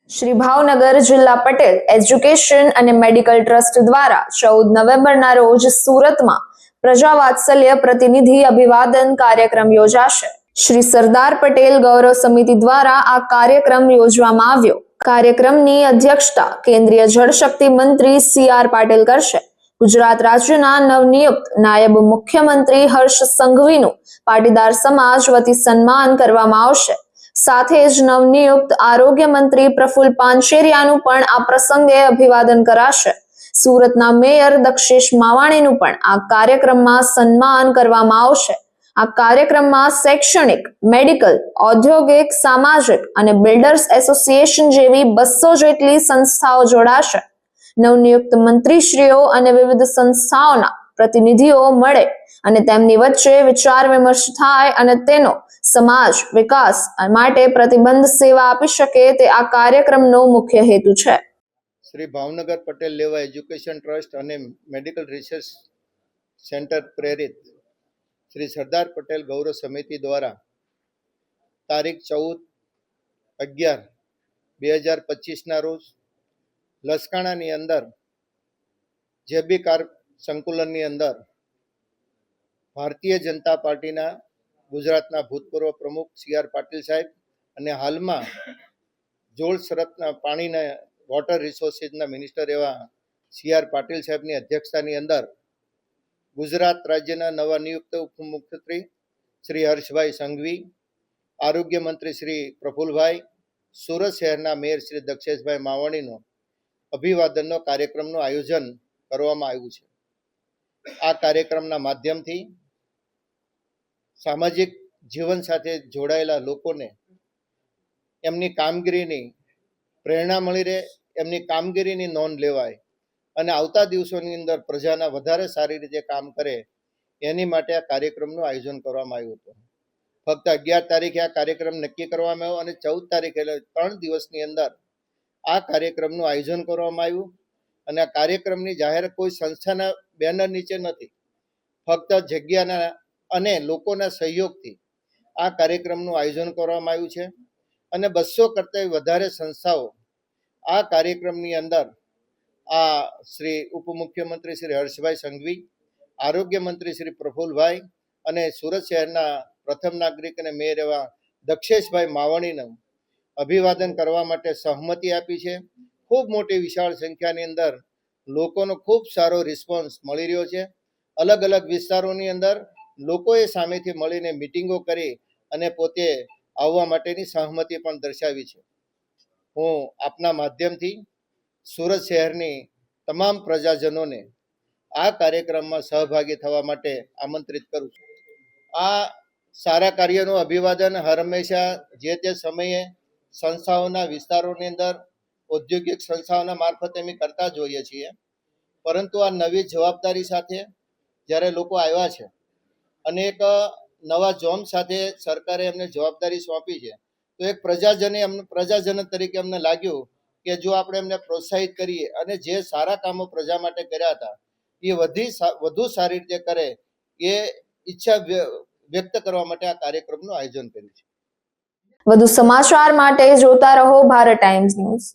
શ્રી ભાવનગર જિલ્લા પટેલ એજ્યુકેશન અને medical trust દ્વારા 14 નવેમ્બરના રોજ સુરતમાં પ્રજાવાત્સલ્ય પ્રતિનિધિ અભિવાદન કાર્યક્રમ યોજાશે. શ્રી સરદાર પટેલ ગૌરવ સમિતિ દ્વારા આ કાર્યક્રમ યોજવામાં આવ્યો. કાર્યક્રમની અધ્યક્ષતા કેન્દ્રીય જળશક્તિ મંત્રી સી.આર. પાટીલ કરશે. ગુજરાત રાજ્યના નવનિયુક્ત નાયબ મુખ્યમંત્રી હર્ષ સંઘવીનું પાટીદાર સમાજ વતી સન્માન કરવામાં આવશે. સાથે જ નવનિયુક્ત આરોગ્ય મંત્રી પ્રફુલ પાનશેરિયાનું પણ આ પ્રસંગે અભિવાદન કરાશે. સુરતના મેયર દક્ષેશ માવાણીનું પણ આ કાર્યક્રમમાં સન્માન કરવામાં આવશે. આ કાર્યક્રમમાં શૈક્ષણિક, મેડિકલ, ઔદ્યોગિક, સામાજિક અને બિલ્ડર્સ એસોસિએશન જેવી 200 જેટલી સંસ્થાઓ જોડાશે. નવનિયુક્ત મંત્રીશ્રીઓ અને વિવિધ સંસ્થાઓના પ્રતિનિધિઓ મળે અને તેમની વચ્ચે વિચાર વિમર્શ થાય અને તેનો સમાજ વિકાસ માટે પ્રતિબદ્ધ સેવા આપી શકે તે આ કાર્યક્રમનો મુખ્ય હેતુ છે. શ્રી ભાવનગર પટેલ લેવા એજ્યુકેશન ટ્રસ્ટ અને મેડિકલ રિસર્ચ સેન્ટર પ્રેરિત શ્રી સરદાર પટેલ ગૌરવ સમિતિ દ્વારા તારીખ 14/11/2025ના રોજ લસકાણાની અંદર જેબી કાર સંકુલનની અંદર ભારતીય જનતા પાર્ટીના ગુજરાતના ભૂતપૂર્વ પ્રમુખ સી.આર. પાટીલ સાહેબ અને હાલમાં જોળ સરતના પાણીના વોટર રિસોર્સિસના મિનિસ્ટર એવા સી.આર. પાટીલ સાહેબની અધ્યક્ષતાની અંદર ગુજરાત રાજ્યના નવા નિયુક્ત ઉપમુખ્યમંત્રી શ્રી હર્ષભાઈ સંઘવી, આરોગ્ય મંત્રી શ્રી પ્રફુલભાઈ, સુરત શહેરના મેયર શ્રી દક્ષેશભાઈ માવાણીનો અભિવાદનનો કાર્યક્રમનું આયોજન કરવામાં આવ્યું છે. આ કાર્યક્રમના માધ્યમથી સામાજિક જીવન સાથે જોડાયેલા લોકોને એમની કામગીરીની પ્રેરણા મળી રહે, એમની કામગીરીની નોંધ લેવાય અને આવતા દિવસોની અંદર પ્રજાના વધારે સારી રીતે કામ કરે એની માટે આ કાર્યક્રમનું આયોજન કરવામાં આવ્યું હતું. ફક્ત 11 તારીખે આ કાર્યક્રમ નક્કી કરવામાં આવ્યો અને 14 તારીખે એટલે 3 દિવસની અંદર આ કાર્યક્રમનું આયોજન કરવામાં આવ્યું. અને આ કાર્યક્રમની જાહેર કોઈ સંસ્થાના બેનર નીચે નથી, ફક્ત જગ્યાના અને લોકોના સહયોગથી આ કાર્યક્રમનું આયોજન કરવામાં આવ્યું છે. અને 200 કરતાં વધારે સંસ્થાઓ આ કાર્યક્રમની અંદર આ શ્રી ઉપમુખ્યમંત્રી શ્રી હર્ષભાઈ સંઘવી, આરોગ્ય મંત્રી શ્રી પ્રફુલભાઈ અને સુરત શહેરના પ્રથમ નાગરિક અને મેયર એવા દક્ષેશભાઈ માવાણીનું અભિવાદન કરવા માટે સહમતિ આપી છે. ખૂબ મોટી વિશાળ સંખ્યાની અંદર લોકોનો ખૂબ સારો રિસ્પોન્સ મળી રહ્યો છે. અલગ અલગ વિસ્તારોની અંદર લોકોએ સામેથી મળીને મિટિંગો કરી અને પોતે આવવા માટેની સહમતિ પણ દર્શાવી છે. હું આપના માધ્યમથી સુરત શહેરની તમામ પ્રજાજનોને આ કાર્યક્રમમાં સહભાગી થવા માટે આમંત્રિત કરું છું. આ સારા કાર્યનું અભિવાદન હર હંમેશા જે તે સમયે સંસ્થાઓના વિસ્તારોની અંદર ઔદ્યોગિક સંસ્થાઓના મારફતે અમે કરતા જોઈએ છીએ, પરંતુ આ નવી જવાબદારી સાથે જ્યારે લોકો આવ્યા છે અને એક નવા જોમ સાથે સરકારે એમને જવાબદારી સોંપી છે, તો એક પ્રજાજન તરીકે અમને લાગ્યું કે જો આપણે એમને પ્રોત્સાહિત કરીએ અને જે સારા કામો પ્રજા માટે કર્યા હતા એ વધુ સારી રીતે કરે એ ઈચ્છા વ્યક્ત કરવા માટે આ કાર્યક્રમનું આયોજન કર્યું છે. વધુ સમાચાર માટે જોતા રહો ભારત ટાઈમ્સ ન્યૂઝ.